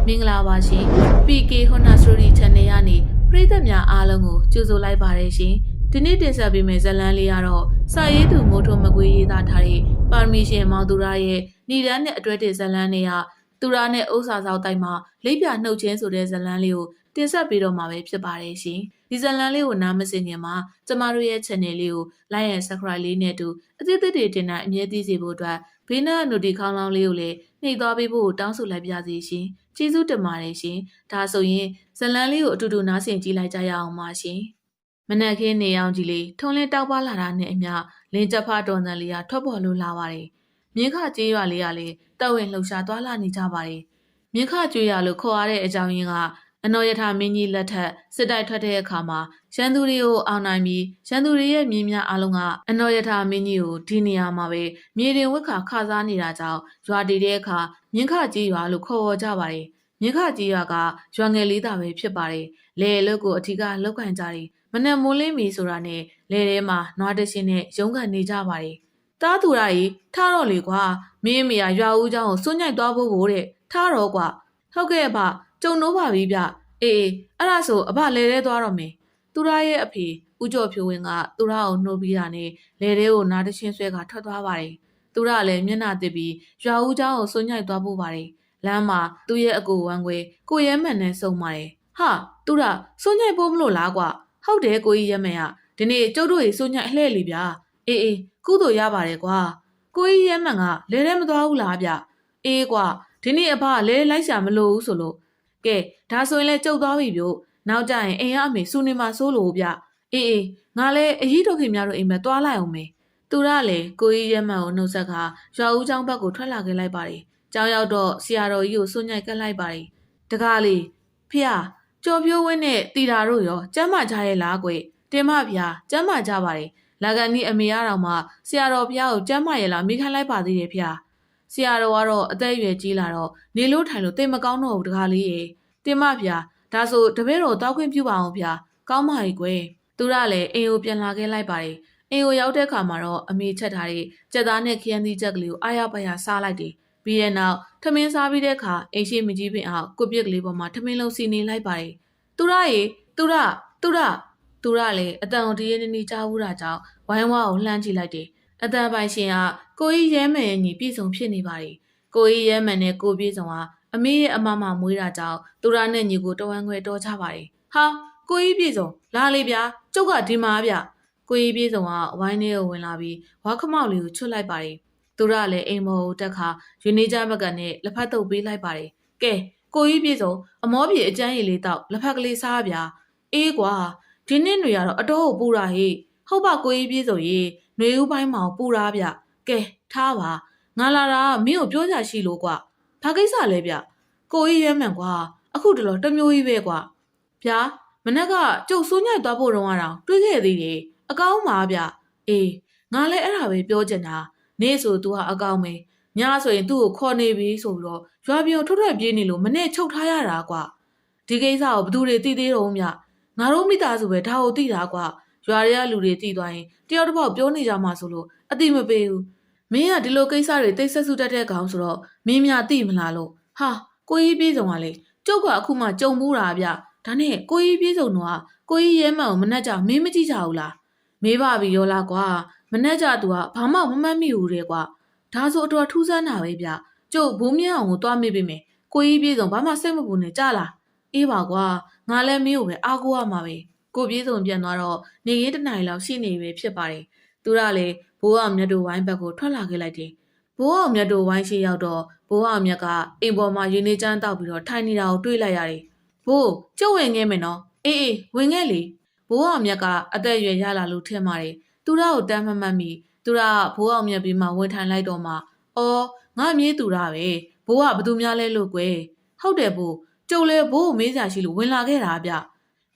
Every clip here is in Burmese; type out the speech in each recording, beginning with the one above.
မင်္ဂလာပါရှင် PK Honda Story Channel ကနေပရိသတ်များအားလုံးကိုကြိုဆိုလိုက်ပါတယ်ရှင်ဒီနေ့တင်ဆက်ပေးမယ့်ဇာတ်လမ်းလေးကတော့စာရေးသူမိုးထွန်းမကွေးရေးသားထားတဲ့ပါရမီရှင်မောင်သူရရဲ့ဏိဒန်းနဲ့အတွဲတဲ့ဇာတ်လမ်းတွေကသူရနဲ့ဥစ္စာဆောင်တိုက်မှာလိပ်ပြနှုတ်ချင်းဆိုတဲ့ဇာတ်လမ်းလေးကိုတင်ဆက်ပေးတော့မှာပဲဖြစ်ပါတယ်ရှင်ဒီဇာတ်လမ်းလေးကိုနားမစင်ခင်မှာကျမတို့ရဲ့ channel လေးကို like and subscribe လေးနဲ့အတူအသစ်တွေတင်တဲ့အမြဲတမ်းသိစေဖို့အတွက်ဘေးနား notification ခေါင်းလောင်းလေးကိုလည်းနှိပ်သွားပေးဖို့တောင်းဆိုလိုက်ပါစီရှင်ကျေးဇူးတင်ပါတယ်ရှင်ဒါဆိုရင်ဇလန်းလေးကိုအတူတူနားဆင်ကြည့်လိုက်ကြရအောင်ပါရှင်မနက်ခင်းနေအောင်ကြီးလေးထုံးလင်းတောက်ပါလာတာနဲ့အမျှလင်းချက်ဖတော်တန်လေးကထွက်ပေါ်လို့လာပါတယ်မြင်းခကျေးရွာလေးကလည်းတပ်ဝင်လှုပ်ရှားသွားလာနေကြပါတယ်မြင်းခကျွေးရလို့ခေါ်ရတဲ့အကြောင်းရင်းကအနော်ရထမင်းကြီးလက်ထက်စစ်တိုက်ထွက်တဲ့အခါမှာရန်သူတွေကိုအောင်နိုင်ပြီးရန်သူတွေရဲ့မြင်းများအလုံးကအနော်ရထမင်းကြီးကိုဒီနေရာမှာပဲမြေတင်ဝက်ခါခစားနေတာကြောင့်ရွာတည်တဲ့အခါမြင်းခကြီးရွာလို့ခေါ်ဝေါ်ကြပါတယ်မြင်းခကြီးရွာကရွာငယ်လေးသားပဲဖြစ်ပါတယ်လေအလုတ်ကိုအထီးကလောက်ကန်ကြတယ်မနဲ့မိုးလင်းမီဆိုတာနဲ့လေထဲမှာနွားတရှင်နဲ့ရုံးကန်နေကြပါတယ်တားသူရကြီးထားတော့လေကွာမင်းမေကရွာဦးเจ้าကိုစွန့်ညိုက်သွားဖို့ကိုတဲ့ထားတော့ကွာဟုတ်ကဲ့အဖကြုံတော့ပါပြီဗျအေးအဲ့ဒါဆိုအဖလဲထဲသွားတော့မယ်သူရရဲ့အဖေဦးကျော်ဖြိုးဝင်းကသူရကိုနှုတ်ပြီးတာနဲ့လဲထဲကိုနားတချင်းဆွဲကထွက်သွားပါတယ်သူရလည်းမျက်နှာတစ်ပြီးရွာဦးเจ้าကိုစွန့်ညိုက်သွားဖို့ပါတယ်လမ်းမှာသူ့ရဲ့အကိုဝမ်းခွေကိုရဲမှန်နဲ့စုံပါတယ်ဟာသူရစွန့်ညိုက်ဖို့မလို့လားကွာဟုတ်တယ်ကိုကြီးရဲမှန်ကဒီနေ့ကျုပ်တို့ရေစွန့်ညိုက်လှဲ့လီဗျာအေးကုသိုလ်ရပါတယ်ကွာကိုကြီးရဲမှန်ကလဲထဲမသွားဘူးလားဗျအေးကွာဒီနေ့အဖလဲလိုက်ရှာမလို့ဘူးဆိုလို့ကဲဒါဆိုရင်လဲကျုပ်သွားပြီဗျနောက်ကြရင်အိမ်ရအမေစူနေမှာစိုးလို့ဗျအေးငါလဲအကြီးတော်ခင်များတို့အိမ်မသွားလိုက်အောင်မေသူရလည်းကိုကြီးရဲမှန်ကိုနှုတ်ဆက်ခါရွာဦးကျောင်းဘက်ကိုထွက်လာခဲ့လိုက်ပါတယ်ကျောင်းရောက်တော့ဆရာတော်ကြီးကိုစွန့်ညိုက်ကပ်လိုက်ပါတယ်တကားလေးဖေကျော်ဖြိုးဝင်းနဲ့တီတာတို့ရောကျမ်းမာကြရဲ့လားကွတင်မဖေကျမ်းမာကြပါတယ်လာကန်ကြီးအမေရတော်မှာဆရာတော်ဖေကိုကျမ်းမာရဲ့လားမိခိုင်းလိုက်ပါသေးတယ်ဖေဆရာတော်ကတော့အသက်အရွယ်ကြီးလာတော့နေလို့ထိုင်လို့တိတ်မကောင်းတော့ဘူးတကားလေးရေတင်မဖေဒါဆိုတပည့်တော်တောက်ခွင့်ပြုပါအောင်ဖေကောင်းပါရဲ့ကွသူရလည်းအိမ်ကိုပြန်လာခဲ့လိုက်ပါတယ်အိမ်ကိုရောက်တဲ့အခါမှာတော့အမေချက်ထားတဲ့ကြက်သားနဲ့ခရမ်းသီးချက်ကလေးကိုအားရပါရစားလိုက်တယ်ပြီးတဲ့နောက်ထမင်းစားပြီးတဲ့အခါအိမ်ရှိမကြီးပင်အောင်ကိုပြက်ကလေးပေါ်မှာထမင်းလုံးစီနေလိုက်ပါတယ်သူရလည်းအတန်ကိုတရေနေကြားဘူးတာကြောင့်ဝိုင်းဝါကိုလှမ်းကြည့်လိုက်တယ်အတန်ပိုင်ရှင်ကကိုကြီးရဲမှန်ရဲ့ညီပြည့်စုံဖြစ်နေပါတယ်ကိုကြီးရဲမှန်နဲ့ကိုပြည့်စုံကအမေရဲ့အမမမွေးတာကြောင့်သူရနဲ့ညီကိုတဝမ်းခွဲတော်ကြပါတယ်ဟာကိုကြီးပြည့်စုံလာလေဗျာကျုပ်ကဒီမှာဗျကိုကြီးပြည့်စုံကဝိုင်းထဲကိုဝင်လာပြီးဝါခမောက်လေးကိုချွတ်လိုက်ပါတယ်သူရလည်းအိမ်မော်ကိုတက်ခါယူနေကြဘက်ကနဲ့လက်ဖက်တုပ်ပေးလိုက်ပါတယ်ကဲကိုကြီးပြေဆုံးအမောပြေအကျန်းရည်လေးတောက်လက်ဖက်ကလေးစားဗျာအေးကွာဒီနေ့ຫນွေကတော့အတော်ကိုပူတာဟေ့ဟုတ်ပါကိုကြီးပြေဆုံးရေຫນွေဦးပိုင်းမှာပူတာဗျကဲထားပါငါလာတာမင်းကိုပြောကြရှိလို့ကွာဘာကိစ္စလဲဗျကိုကြီးရဲမှန်ကွာအခုတလောတမျိုးကြီးပဲကွာဗျာမနက်ကကျုပ်စိုးညိုက်သွားဖို့တော့တွေးခဲ့သေးတယ်အကောင်းပါဗျအေးငါလည်းအဲ့ဒါပဲပြောချင်တာနေ့ဆို तू ဟာအကောင်းပဲညဆိုရင်သူ့ကိုခေါ်နေပြီဆိုပြီးတော့ရွာပြင်ကိုထွက်ပြေးနေလို့မနဲ့ချုပ်ထားရတာကွာဒီကိစ္စကိုဘသူတွေသိသေးတော့မြငါတို့မိသားစုပဲဒါကိုသိတာကွာရွာတွေကလူတွေသိသွားရင်တယောက်တစ်ပေါက်ပြောနေကြမှာဆိုလို့အတိမပေးဘူးမင်းကဒီလိုကိစ္စတွေတိတ်ဆက်စုတတ်တဲ့ကောင်ဆိုတော့မင်းများသိမလားလို့ဟာကိုကြီးပြေးစုံကလေကျုပ်ကအခုမှကြုံမှုတာဗျဒါနဲ့ကိုကြီးပြေးစုံတော့ကိုကြီးရဲမှန်ကိုမနှက်ကြမင်းမကြည့်ကြဘူးလားမေးပါပြီရောလားကွာမနှက်ကြသူကဘာမှမမှတ်မိဘူးတဲ့ကွာဒါဆိုအတော်ထူးဆန်းတာပဲဗျကျုပ်ဘုံမြအောင်ကိုတွားမိပြီမယ်ကိုကြီးပြေဆုံးဘာမှစိတ်မပူနဲ့ကြလားအေးပါကွာငါလည်းမင်းကိုပဲအားကိုးရမှာပဲကိုပြေဆုံးပြန်သွားတော့နေရင်းတနိုင်လောက်ရှိနေပြီဖြစ်ပါတယ်သူကလည်းဘိုးအောင်မြတ်တို့ဝိုင်းဘက်ကိုထွက်လာခဲ့လိုက်တယ်ဘိုးအောင်မြတ်တို့ဝိုင်းရှိရောက်တော့ဘိုးအောင်မြတ်ကအိမ်ပေါ်မှာရင်းနေချမ်းတောက်ပြီးတော့ထိုင်နေတာကိုတွေးလိုက်ရတယ်ဘိုးကျုပ်ဝင်ခဲ့မယ်နော်အေးဝင်ခဲ့လေဘိုးအောင်မြတ်ကအသက်အရွယ်ရလာလို့ထင်ပါတယ်သူရကိုတမ်းမမှတ်မိသူရဘိုးအောင်မြတ်ပြီးမှဝင်ထိုင်လိုက်တော့မှအော်ငါမြေးသူရပဲဘိုးကဘသူများလဲလို့ကွယ်ဟုတ်တယ်ဘိုးကျုပ်လဲဘိုးကိုမေးစရာရှိလို့ဝင်လာခဲ့တာဗျ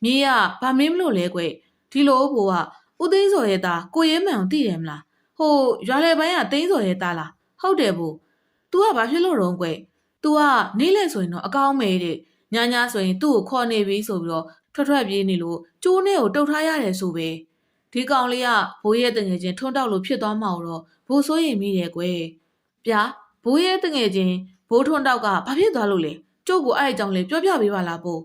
မြေးကဘာမင်းမလို့လဲကွယ်ဒီလိုဘိုးကဦးသိန်းစော်ရဲ့သားကိုရဲမှန်ကိုသိတယ်မလားဟိုရွာလေပိုင်းကသိန်းစော်ရဲ့သားလားဟုတ်တယ်ဘိုး तू ကဘာဖြစ်လို့တော့ကွယ် तू ကနေလဲဆိုရင်တော့အကောင်းမဲတဲ့ညဆိုရင်သူ့ကိုခေါ်နေပြီဆိုပြီးတော့ထွက်ပြေးနေလို့ကျိုးနဲ့ကိုတုတ်ထားရတယ်ဆိုပဲဒီကောင်လေးကဘိုးရဲ့တငယ်ချင်းထွန်းတောက်လို့ဖြစ်သွားမှာတော့ဘိုးစိုးရင်မိတယ်ကွယ်ဗျာဘိုးရဲ့တငယ်ချင်းဘိုးထွန်းတောက်ကဘာဖြစ်သွားလို့လဲ ကျုပ်ကိုအဲ့အကြောင်းလေးပြောပြပေးပါလားပို့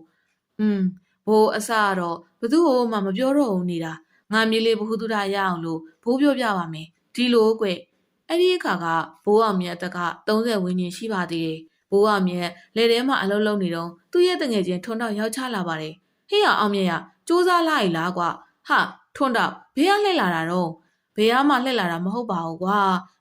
ဘိုးအစကတော့ဘသူ့ကိုမှမပြောတော့ဘူးနေတာငါမြေးလေးဘ ഹു တုဒရအောင်လို့ဘိုးပြောပြပါမယ်ဒီလိုကွအဲ့ဒီအခါကဘိုးအောင်မြတ်တက်က30ဝန်းကျင်ရှိပါသေးတယ်ဘိုးအောင်မြတ်လက်ထဲမှာအလုံးလုံးနေတော့သူ့ရဲ့တငယ်ချင်းထွန်းတော့ရောက်ချလာပါတယ်ဟေ့အောင်မြတ်ရစူးစမ်းလိုက်လားကွာဟာထွန်းတော့ဘေးကလှည့်လာတာတော့ဘေးကမှလှည့်လာတာမဟုတ်ပါဘူးကွာ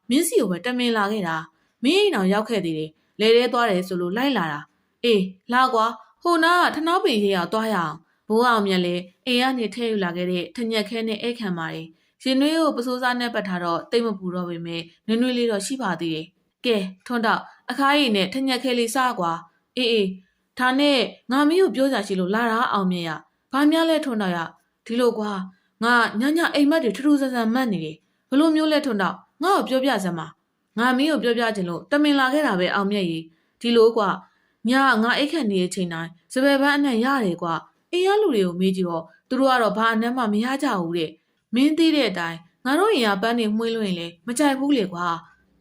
မင်းစီကိုပဲတမင်လာခဲ့တာမင်းအိမ်အောင်ရောက်ခဲ့သေးတယ်လဲတဲသွားတယ်ဆိုလို့လိုက်လာတာအေးလာကွာဟိုနာကထနောက်ပင်ကြီးရောက်သွားရအောင်ဘိုးအောင်မြတ်လည်းအိမ်ကနေထဲယူလာခဲ့တဲ့ထညက်ခဲနဲ့အိတ်ခံပါတယ်ရင်နွေးကိုပစိုးစားနဲ့ပတ်ထားတော့တိတ်မပူတော့ပေမဲ့နွေးနွေးလေးတော့ရှိပါသေးတယ်ကဲထွန်းတော့အခါကြီးနဲ့ထညက်ခဲလေးစားကွာအေးဒါနဲ့ငါမင်းကိုပြောကြရှိလို့လာတာအောင်မြတ်ရဘာများလဲထွန်းတော့ရဒီလိုကွာငါညအိမ်မက်တွေထူးထူးဆန်းဆန်းမှတ်နေတယ်ဘလို့မျိုးလဲထွန်းတော့ငါ့ကိုပြောပြစမ်းပါငါမင်းကိုပြောပြချင်လို့တမင်လာခဲ့တာပဲအောင်မြတ်ကြီးဒီလိုကွာညငါအိတ်ခတ်နေတဲ့အချိန်တိုင်းစပယ်ပန်းအနံ့ရတယ်ကွာအိမ်ရလူတွေကိုမေးကြည့်တော့သူတို့ကတော့ဘာအနံ့မှမရကြဘူးတဲ့မင်းသိတဲ့အတိုင်းငါတို့အိမ်ကပန်းတွေမှွေးလို့ရင်လေမကြိုက်ဘူးလေကွာ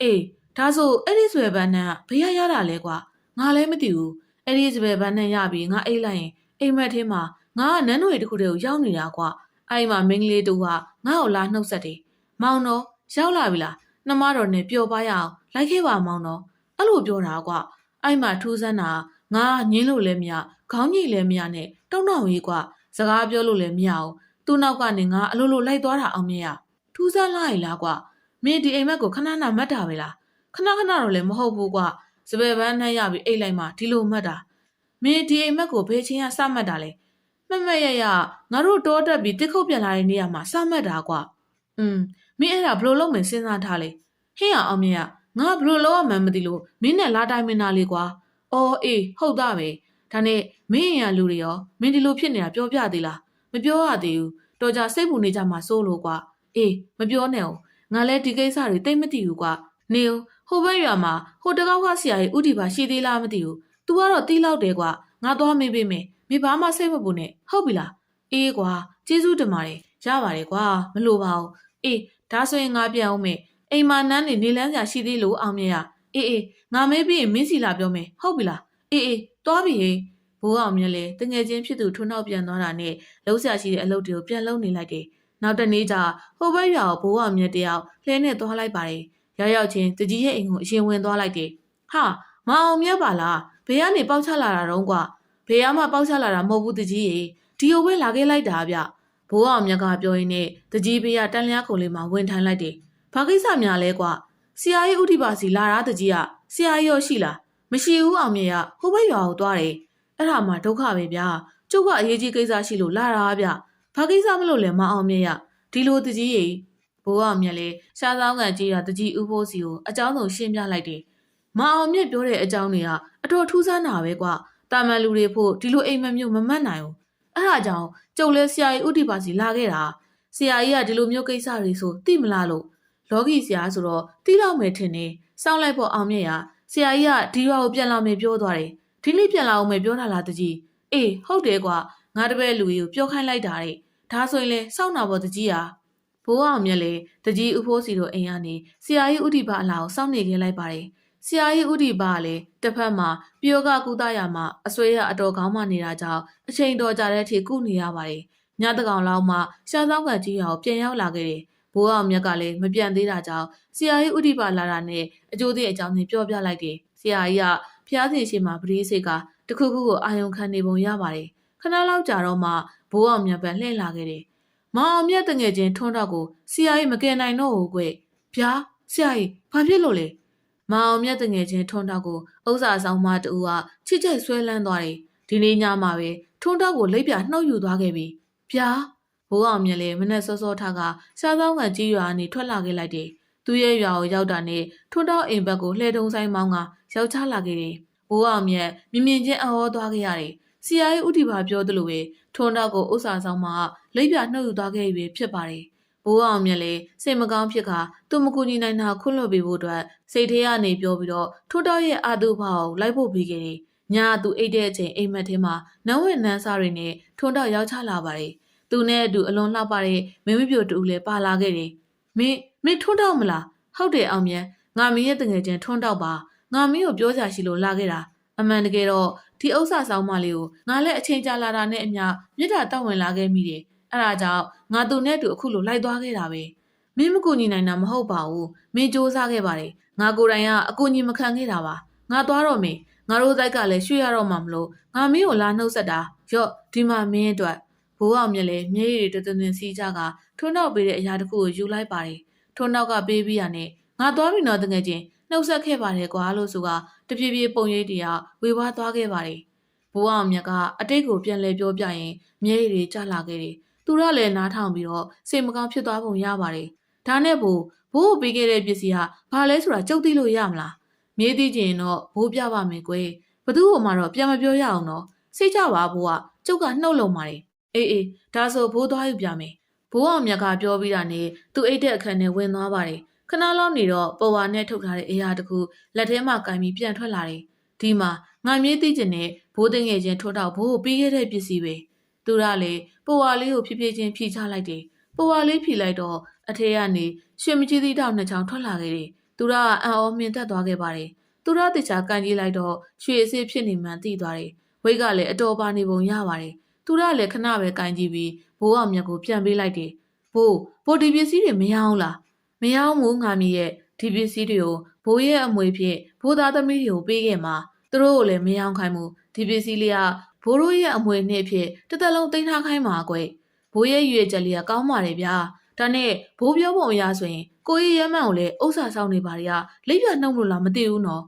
အေးဒါဆိုအဲ့ဒီစပယ်ပန်းနဲ့ဘယ်ရတာလဲကွာငါလည်းမသိဘူးအဲ့ဒီစပယ်ပန်းနဲ့ရပြီးငါအိတ်လိုက်ရင်အိမ်မက်ထဲမှာငါကနန်းတွေတခုတည်းကိုရောက်နေတာကွာအဲ့မှာမင်းကလေးတူကငါ့ကိုလာနှုတ်ဆက်တယ်မောင်တော့ရောက်လာပြီလားနှမတော်နဲ့ပျော်ပါရအောင်လိုက်ခဲ့ပါမောင်တော့အဲ့လိုပြောတာကွာအဲ့မှာထူးဆန်းတာငါညင်းလို့လည်းမရခေါင်းကြီးလည်းမရနဲ့တောင်းတောင်းကြီးကွာစကားပြောလို့လည်းမရအောင်သူ့နောက်ကနေငါအလိုလိုလိုက်သွားတာအောင်မြင်ရထူးဆန်းလာရလားကွာမင်းဒီအိမ်မက်ကိုခဏမှတ်တာပဲလားခဏတော့လည်းမဟုတ်ဘူးကွာစပယ်ပန်းနှမ်းရပြီးအိတ်လိုက်မှဒီလိုမှတ်တာမင်းဒီအိမ်မက်ကိုဘယ်ချင်းကစမှတ်တာလဲမှတ်ရငါတို့တောတက်ပြီးတစ်ခုတ်ပြန်လာတဲ့နေရာမှာစမှတ်တာကွာမင်းအဲ့ဒါဘလို့လုံးမစဉ်းစားထားလဲဟင်းအောင်မြင်ရငါဘလို့လုံးဝမှန်းမသိလို့မင်းနဲ့လာတိုင်းမင်းသားလေးကွာအော်အေးဟုတ်တာပဲဒါနဲ့မင်းရလူတွေရောမင်းဒီလိုဖြစ်နေတာပြောပြသေးလားမပြောရသေးဘူးတော်ကြစိတ်ပူနေကြမှာစိုးလို့ကွာအေးမပြောနဲ့အောင်ငါလည်းဒီကိစ္စတွေတိတ်မသိဘူးကွာနေဦးဟိုဘက်ရွာမှာဟိုတကောက်ကဆရာကြီးဥတီပါရှိသေးလားမသိဘူး तू ကတော့တီးလောက်တယ်ကွာငါသွားမေးပေးမယ်မိဘာမှစိတ်မပူနဲ့ဟုတ်ပြီလားအေးကွာကျေးဇူးတင်ပါတယ်ရပါတယ်ကွာမလိုပါဘူးအေးဒါဆိုရင်ငါပြန်အောင်မယ်အိမ်မှာနန်းနေလန်းစရာရှိသေးလို့အောင်မြင်ရအေးငါမေးပြီးရင်မင်းစီလာပြောမယ်ဟုတ်ပြီလားအေးသွားပြီဟေးဘိုးအောင်မြင်လေတငယ်ချင်းဖြစ်သူထွန်းနောက်ပြန်သွားတာနဲ့လှုပ်ရှားရှိတဲ့အလုပ်တွေကိုပြန်လုပ်နေလိုက်တယ်နောက်တနေ့ကျဟိုဘက်ရွာကိုဘိုးအောင်မြင်တယောက်လှဲနဲ့သွားလိုက်ပါတယ်ရောက်ချင်းတကြီးရဲ့အိမ်ကိုအရင်ဝင်သွားလိုက်တယ်ဟာမအောင်မြတ်ပါလားဘေးကနေပေါက်ချလာတာတော့ကွာဘေးကမှပေါက်ချလာတာမဟုတ်ဘူးတကြီးရေဒီကိုပဲလာခဲ့လိုက်တာဗျဘိုးအောင်မြတ်ကပြောရင်းနဲ့တကြီးဘေးကတန်လျားခုံလေးမှာဝင်ထိုင်လိုက်တယ်ဘာကိစ္စများလဲကွာဆရာကြီးဥတီပါစီလာတာတကြီးကဆရာကြီးရောရှိလားမရှိဘူးအောင်မြတ်ရဟိုဘက်ရွာကိုသွားတယ်အဲ့ဒါမှဒုက္ခပဲဗျာကျုပ်ကအရေးကြီးကိစ္စရှိလို့လာတာဗျဘာကိစ္စမလို့လဲမအောင်မြတ်ရဒီလိုတကြီးရေဘိုးအောင်မြတ်လေရှားဆောင်ကန်ကြီးရတကြီးဥဖို့စီကိုအကြောင်းဆုံးရှင်းပြလိုက်တယ်မအောင်မြတ်ပြောတဲ့အကြောင်းတွေကအတော်ထူးဆန်းတာပဲကွာတာမန်လူတွေဖို့ဒီလိုအိမ်မမျိုးမမှတ်နိုင်ဘူးအဲ့ဒါကြောင့်ကျုပ်လဲဆရာကြီးဥတီပါစီလာခဲ့တာဆရာကြီးကဒီလိုမျိုးကိစ္စတွေဆိုသိမလားလို့လောကီဆရာဆိုတော့သိတော့မယ်ထင်နေစောင်းလိုက်ဖို့အောင်မြတ်ရဆရာကြီးကဒီရွာကိုပြန်လာမယ်ပြောသွားတယ်ဒီနေ့ပြန်လာအောင်မယ်ပြောတာလားတကြီးအေးဟုတ်တယ်ကွာငါတပည့်လူကြီးကိုပြောခိုင်းလိုက်တာတဲ့ဒါဆိုရင်လဲစောင့်တာပေါ့တကြီးဟာဘိုးအောင်မြတ်လေတကြီးဥဖိုးစီတို့အိမ်ကနေဆရာကြီးဥတီပါအလာကိုစောင့်နေခဲ့လိုက်ပါတယ်ဆရာကြီးဥတီပါကလည်းတစ်ဖက်မှာပျောကကုသရမှာအဆွေရအတော်ကောင်းမှနေတာကြောင့်အချိန်တော်ကြာတဲ့အထိကုနေရပါတယ်ညတကောင်လောက်မှရှားဆောင်ကန်ကြီးရောပြန်ရောက်လာခဲ့တယ်ဘိုးအောင်မြတ်ကလည်းမပြန်သေးတာကြောင့်ဆရာကြီးဥတီပါလာတာနဲ့အကျိုးသေးအကြောင်းတွေပြောပြလိုက်တယ်ဆရာကြီးကဖျားစီရှိမှပရိစိတ်ကတခုခုကိုအာယုံခံနေပုံရပါတယ်ခဏလောက်ကြာတော့မှဘိုးအောင်မြတ်ပဲလှည့်လာခဲ့တယ်မောင်အောင်မြတ်တငယ်ချင်းထွန်းတော့ကိုဆရာကြီးမကယ်နိုင်တော့ဘူးကွဗျာဆရာကြီးဘာဖြစ်လို့လဲမောင်အောင်မြတ်တငယ်ချင်းထွန်းတော့ကိုဥစ္စာဆောင်မတူကချစ်ချိုက်ဆွဲလန်းသွားတယ်ဒီနေ့ညမှာပဲထွန်းတော့ကိုလိပ်ပြနှုတ်ယူသွားခဲ့ပြီဗျာဘိုးအောင်မြတ်လည်းမနဲ့စောစောထားကရှားဆောင်ကန်ကြီးရွာကနေထွက်လာခဲ့လိုက်တယ်သူရဲ့ရွာကိုရောက်တာနဲ့ထွန်းတော့အိမ်ဘက်ကိုလှဲတုံးဆိုင်မောင်းကရောက်ချလာခဲ့တယ်ဘိုးအောင်မြတ်မြင်ချင်းအဟောသွားခဲ့ရတယ်ဆရာကြီးဥတီပါပြောသလိုပဲထွန်းတော့ကိုဥစ္စာဆောင်မှာလိပ်ပြနှုတ်ယူသွားခဲ့ပြီဖြစ်ပါတယ်ဘိုးအောင်မြတ်လည်းစိတ်မကောင်းဖြစ်ကသူ့မကူညီနိုင်တာခွင့်လွှတ်ပေးဖို့အတွက်စိတ်ထဲကနေပြောပြီးတော့ထွန်းတော့ရဲ့အာတုဖောက်လိုက်ဖို့ပြီးခဲ့တယ်ညသူအိတ်တဲ့အချိန်အိမ်မက်ထဲမှာနန်းဝင်နန်းစားတွေနဲ့ထွန်းတော့ရောက်ချလာပါတယ်သူနဲ့အတူအလွန်လှပတဲ့မင်းမပြိုတူလည်းပါလာခဲ့တယ်မင်းထွန်းတော့မလားဟုတ်တယ်အောင်မြတ်ငါမင်းရဲ့တငယ်ချင်းထွန်းတော့ပါငါမင်းကိုပြောကြရှိလို့လာခဲ့တာ အမှန်တကယ်တော့ဒီဥစ္စာဆောင်မလေးကိုငါလည်းအချိန်ကြာလာတာနဲ့အမျှမြစ်တာတောက်ဝင်လာခဲ့မိတယ်အဲ့ဒါကြောင့်ငါသူနဲ့တူအခုလိုလိုက်သွားခဲ့တာပဲမင်းမကူညီနိုင်တာမဟုတ်ပါဘူးမင်းစူးစမ်းခဲ့ပါတယ်ငါကိုယ်တိုင်ကအကူညီမခံခဲ့တာပါငါသွားတော့မေငါတို့တိုက်ကလည်းရွှေ့ရတော့မှမလို့ငါမင်းကိုလာနှုတ်ဆက်တာရော့ဒီမှာမင်းအတွက်ဘိုးအောင်မြက်လည်းမျက်ရည်တွေတသွင်းစီးကြကထွန်းနောက်ပေးတဲ့အရာတစ်ခုကိုယူလိုက်ပါတယ်ထွန်းနောက်ကပေးပြီးရနဲ့ငါသွားပြီနော်တကယ်ချင်းနှုတ်ဆက်ခဲ့ပါတယ်ကွာလို့ဆိုကတဖြည်းဖြည်းပုံရိပ်တွေကဝေဝါးသွားခဲ့ပါတယ်ဘိုးအောင်မြက်ကအတိတ်ကိုပြန်လဲပြောပြရင်မျက်ရည်တွေကျလာခဲ့တယ်သူကလည်းနားထောင်ပြီးတော့စိတ်မကောင်းဖြစ်သွားပုံရပါတယ်ဒါနဲ့ဘိုးကိုပေးခဲ့တဲ့ပစ္စည်းကဘာလဲဆိုတာကြုတ်သိလို့ရမလားမြေးသိချင်တော့ဘိုးပြပါမယ်ကွယ်ဘသူ့ဟိုမှာတော့ပြန်မပြောရအောင်နော်စိတ်ကြပါဘိုးကကျုပ်ကနှုတ်လုံပါတယ်အေးဒါဆိုဘိုးသွားယူပြမယ်ဘိုးအောင်မြတ်ကပြောပြီးတာနဲ့သူအိတ်တဲ့အခန်းထဲဝင်သွားပါတယ်ခဏလောက်နေတော့ပေါ်ဝါနဲ့ထုတ်ထားတဲ့အရာတခုလက်ထဲမှာကင်ပြီးပြန်ထွက်လာတယ်ဒီမှာငါမြေးသိချင်တဲ့ဘိုးတင်ငယ်ချင်းထိုးတော့ဘိုးကိုပြီးခဲ့တဲ့ပစ္စည်းပဲသူကလည်းပေါ်ဝါလေးကိုဖြည်းဖြည်းချင်းဖြီချလိုက်တယ်ပေါ်ဝါလေးဖြီလိုက်တော့အထဲကနေရွှေမကြီးသီးတောင်နှစ်ချောင်းထွက်လာခဲ့တယ်သူကအံ့ဩမြင်သက်သွားခဲ့ပါတယ်သူရတေချာကန်ကြီးလိုက်တော့ရွှေအစစ်ဖြစ်နေမှန်းသိသွားတယ်ဝိတ်ကလည်းအတော်ပါနေပုံရပါတယ်သူရလည်းခဏပဲကန်ကြီးပြီးဘိုးအောင်မြတ်ကိုပြန်ပေးလိုက်တယ်ဘိုးဒီပစ္စည်းတွေမရအောင်လားမရအောင်မို့ငါမီရဲ့ဒီပစ္စည်းတွေကိုဘိုးရဲ့အမွေဖြင့်ဘိုးသားသမီးတွေကိုပေးခဲ့မှာသူတို့ကိုလည်းမရအောင်ခိုင်းမှုဒီပစ္စည်းလေးကဘိုးတို့ရဲ့အမွေနှစ်ဖြစ်တစ်သက်လုံးတင်ထားခိုင်းမှာကွဘိုးရဲ့ရွေချက်လေးကကောင်းပါတယ်ဗျာဒါနဲ့ဘိုးပြောပုံအရဆိုရင်ကိုကြီးရဲမှန်ကိုလည်းဥစ္စာဆောင်နေပါရလိပ်ပြနှုတ်လို့လားမသိဘူးနော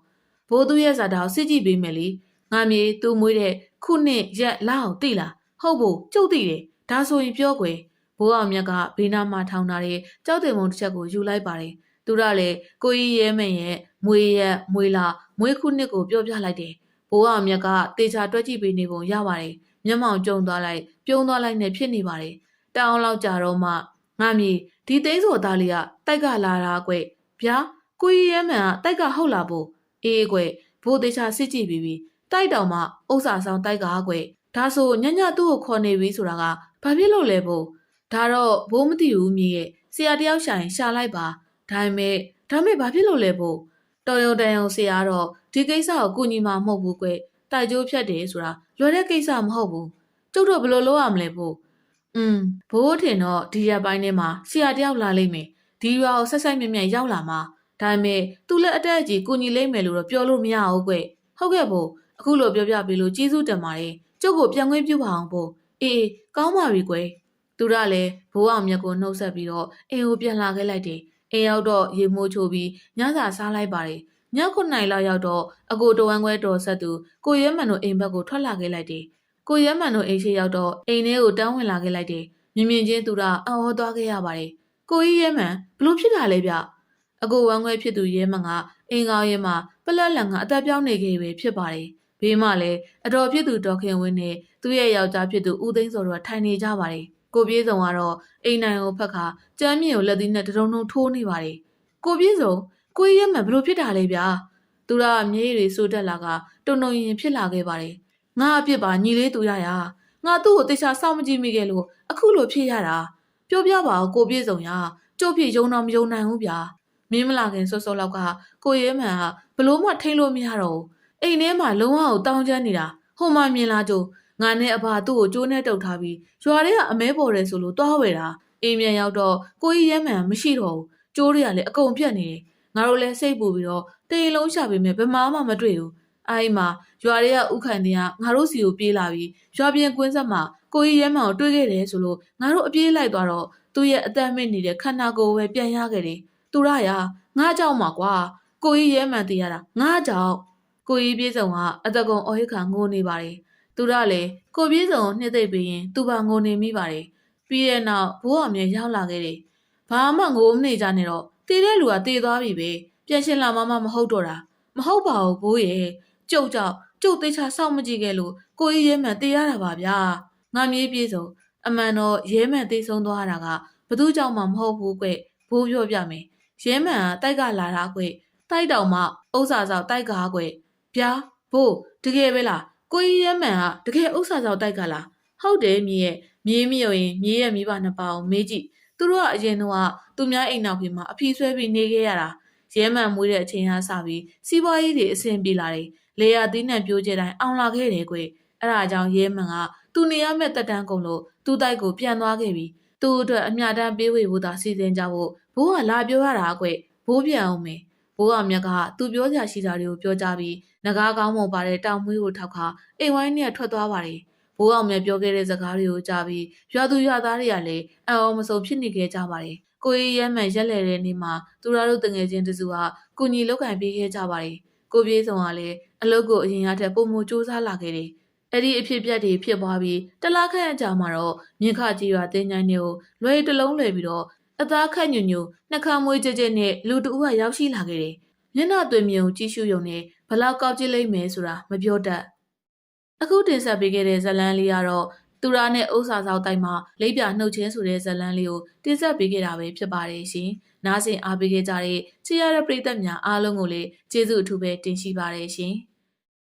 ်ဘိုးသူရဲ့ဇာတာကိုစစ်ကြည့်ပေးမယ်လေငါမြေသူမွေးတဲ့ခုနှစ်ရက်လောက်သိလားဟုတ်ဖို့ကျုပ်သိတယ်ဒါဆိုရင်ပြောကွယ်ဘိုးအောင်မြတ်ကဘေးနားမှာထောင်ထားတဲ့ကြောက်တင်မုံတစ်ချက်ကိုယူလိုက်ပါတယ်သူကလည်းကိုကြီးရဲမှန်ရဲ့မွေရက်မွေလာမွေခုနှစ်ကိုပြောပြလိုက်တယ်ဘိုးအောင်မြတ်ကတေချာတွက်ကြည့်ပေးနေပုံရပါတယ်မျက်မှောင်ကျုံသွားလိုက်ပြုံးသွားလိုက်နဲ့ဖြစ်နေပါတယ်တောင်းလောက်ကြတော့မှငါမြေဒီသိန်းစော်သားလေးကတိုက်ကလာတာကွဗျာကိုကြီးရဲမှန်ကတိုက်ကဟုတ်လားဘို့အေးကွဘိုးသေးချာစစ်ကြည့်ပြီးပြီတိုက်တော်မှဥစ္စာဆောင်တိုက်ကကွဒါဆိုညညသူ့ကိုခေါ်နေပြီဆိုတာကဘာဖြစ်လို့လဲဘို့ဒါတော့ဘိုးမသိဘူးမြေရဲ့ဆရာတယောက်ရှာရင်ရှာလိုက်ပါဒါမဲ့ဘာဖြစ်လို့လဲဘို့တော်ရုံတန်ရုံဆရာတော့ဒီကိစ္စကိုကူညီမှာမဟုတ်ဘူးကွတိုက်ကျိုးဖြတ်တယ်ဆိုတာလွယ်တဲ့ကိစ္စမဟုတ်ဘူးကျုပ်တို့ဘယ်လိုလုပ်ရမလဲဘို့ဘိုးထင်တော့ဒီရက်ပိုင်းထဲမှာဆရာတယောက်လာလိမ့်မယ်ဒီရွာကိုဆက်ဆက်မြက်မြက်ရောက်လာမှာဒါပေမဲ့သူလည်းအတက်အကြီးကူညီလိမ့်မယ်လို့တော့ပြောလို့မရဘူးကွဟုတ်ကဲ့ဘို့အခုလိုပြောပြပေးလို့ကျေးဇူးတင်ပါတယ်ကျုပ်ကိုပြန်ခွင့်ပြုပါအောင်ဘို့အေးကောင်းပါပြီကွသူကလည်းဘိုးအောင်မြတ်ကိုနှုတ်ဆက်ပြီးတော့အိမ်ကိုပြန်လာခဲ့လိုက်တယ်အိမ်ရောက်တော့ရေမိုးချိုးပြီးညစာစားလိုက်ပါတယ်ည9 နာရီလောက်ရောက်တော့အကိုတဝမ်းခွဲတော်ဆက်သူကိုရဲမှန်တို့အိမ်ဘက်ကိုထွက်လာခဲ့လိုက်တယ်ကိုရဲမှန်တို့အိမ်ရှိရောက်တော့အိမ်ထဲကိုတန်းဝင်လာခဲ့လိုက်တယ်မြင်ချင်းသူကအံ့ဩသွားခဲ့ရပါတယ်ကိုကြီးရဲမှန်ဘလို့ဖြစ်တာလဲဗျအကိုဝမ်းခွဲဖြစ်သူရဲမှန်ကအင်ကောင်ရဲမှာပလက်လန်ကအသက်ပြောင်းနေခဲ့ပဲဖြစ်ပါတယ်ဘေးမှာလည်းအတော်ဖြစ်သူဒေါခင်ဝင်းနဲ့သူ့ရဲ့ယောက်ျားဖြစ်သူဦးသိန်းစောတို့ထိုင်နေကြပါတယ်ကိုပြေးစုံကတော့အိမ်နိုင်ကိုဖက်ခါကျမ်းမြေကိုလက်သီးနဲ့တုံတုံထိုးနေပါတယ်ကိုပြေးစုံကိုကြီးရဲမှန်ဘလို့ဖြစ်တာလဲဗျသူကမြေးတွေစိုးတက်လာကတုံတုံရင်ဖြစ်လာခဲ့ပါတယ်ငါအပြစ်ပါညီလေးသူရရငါသူ့ကိုတေချာစောင့်မကြည့်မိခဲ့လို့အခုလိုဖြစ်ရတာပြောပြပါဦးကိုပြေဆုံးရကျုပ်ဖြစ်ယုံတော့မယုံနိုင်ဘူးဗျာမင်းမလာခင်စောစောလောက်ကကိုရဲမှန်ကဘလို့မှထိန်လို့မရတော့ဘူးအိမ်ထဲမှာလုံးဝကိုတောင်းကျမ်းနေတာဟိုမှမြင်လာကြငါနဲ့အဖသူ့ကိုကျိုးနဲ့တုတ်ထားပြီးရွာထဲကအမဲပေါ်တယ်ဆိုလို့တွားဝယ်တာအိမ်ပြန်ရောက်တော့ကိုကြီးရဲမှန်မရှိတော့ဘူးကျိုးတွေကလည်းအကုန်ပြတ်နေတယ်ငါတို့လည်းစိတ်ပူပြီးတော့တရေလုံးရှာပေးမယ်ဘယ်မှမတွေ့ဘူးအဲ့မှာရွာတွေကဥခိုင်တဲ့ကငါတို့စီကိုပြေးလာပြီးရွာပြင်ကွင်းဆက်မှာကိုကြီးရဲမှန်ကိုတွေ့ခဲ့တယ်ဆိုလို့ငါတို့အပြေးလိုက်သွားတော့သူ့ရဲ့အသက်မစ်နေတဲ့ခန္ဓာကိုယ်ပဲပြန်ရခဲ့တယ်သူရရငါကြောက်မှာကွာကိုကြီးရဲမှန်တည်ရတာငါကြောက်ကိုကြီးပြေဆုံးကအသက်ကုန်အော်ဟစ်ခါငိုနေပါတယ်သူရလည်းကိုပြေဆုံးကိုနှစ်သိပ်ပြီးရင်သူပါငိုနေမိပါတယ်ပြီးတဲ့နောက်ဘိုးအောင်မြရောက်လာခဲ့တယ်ဘာမှငိုမနေကြနဲ့တော့တည်တဲ့လူကတည်သွားပြီပဲပြန်ရှင်လာမှမဟုတ်တော့တာမဟုတ်ပါဘူးဘိုးရဲ့ကျုပ်ကြောင့်ကျုပ်သေးချာစောင့်မကြည့်ခဲ့လို့ကိုကြီးရဲမှန်တည်ရတာပါဗျာငါမြေးပြေဆုံးအမှန်တော့ရဲမှန်တည်ဆုံးသွားတာကဘသူကြောင့်မှမဟုတ်ဘူးကွဘိုးပြောပြမယ်ရဲမှန်ကတိုက်ကလာတာကွတိုက်တောင်မှဥစ္စာဆောင်တိုက်ကားကွဗျာဘိုးတကယ်ပဲလားကိုကြီးရဲမှန်ကတကယ်ဥစ္စာဆောင်တိုက်ကလားဟုတ်တယ်မြေးရဲ့မြေးမြုံရင်မြေးရဲ့မိဘနှစ်ပါးကိုမေးကြည့်သူတို့ကအရင်တော့သူများအိမ်နောက်ပြင်မှာအဖီဆွဲပြီးနေခဲ့ရတာရဲမှန်မွေးတဲ့အချိန်ကစပြီးစီးပွားရေးတွေအဆင်ပြေလာတယ် လေယာသီးနှံပြိုးကျတိုင်းအောင်လာခဲ့တယ်ကွအဲ့ဒါကြောင့်ရဲမှန်ကသူနေရမဲ့တက်တန်းကုန်လို့သူ့တိုက်ကိုပြန်သွားခဲ့ပြီသူ့အတွက်အမြတမ်းပေးဝေဖို့သာစီစဉ်ကြဖို့ဘိုးကလာပြောရတာကွဘိုးပြန်အောင်မေဘိုးအောင်မြတ်ကသူပြောကြရှိတာတွေကိုပြောကြပြီးငကားကောင်းမွန်ပါတဲ့တောင်မွေးကိုထောက်ခါအိမ်ဝိုင်းနဲ့ထွက်သွားပါတယ်ဘိုးအောင်မြတ်ပြောခဲ့တဲ့စကားတွေကိုကြားပြီးရွာသူရွာသားတွေကလည်းအံ့ဩမဆုံးဖြစ်နေခဲ့ကြပါတယ်ကိုကြီးရဲမှန်ရက်လဲတဲ့နေ့မှာသူတို့တငယ်ချင်းတစုဟာကုညီလောက်ကင်ပေးခဲ့ကြပါတယ်ကိုပြေးဆောင်ကလည်းအလုပ်ကိုအရင်ကထက်ပုံမစူးစမ်းလာခဲ့တယ်အဲ့ဒီအဖြစ်ပြက်တွေဖြစ်ပွားပြီးတလားခန့်အကြာမှာတော့မြင့်ခကြီးရွာတင်းချိုင်းတွေကိုလွယ်တလုံးလွယ်ပြီးတော့အသားခတ်ညွညွနှခမ်းမွေးကြဲကြဲနဲ့လူတူကရောက်ရှိလာခဲ့တယ်မျက်နှာသွင်းမြုံကြည့်ရှုယုံနဲ့ဘလောက်ကောက်ကြည့်လိုက်မယ်ဆိုတာမပြောတတ်အခုတင်ဆက်ပေးခဲ့တဲ့ဇလန်းလေးကတော့သူရနဲ့ဥစ္စာဆောင်တိုက်မှာလိပ်ပြနှုတ်ချင်းဆိုတဲ့ဇလန်းလေးကိုတင်ဆက်ပေးခဲ့တာပဲဖြစ်ပါတယ်ရှင်။နားဆင်အားပေးခဲ့ကြတဲ့ချစ်ရတဲ့ပရိသတ်များအားလုံးကိုလည်းကျေးဇူးအထူးပဲတင်ရှိပါတယ်ရှင်။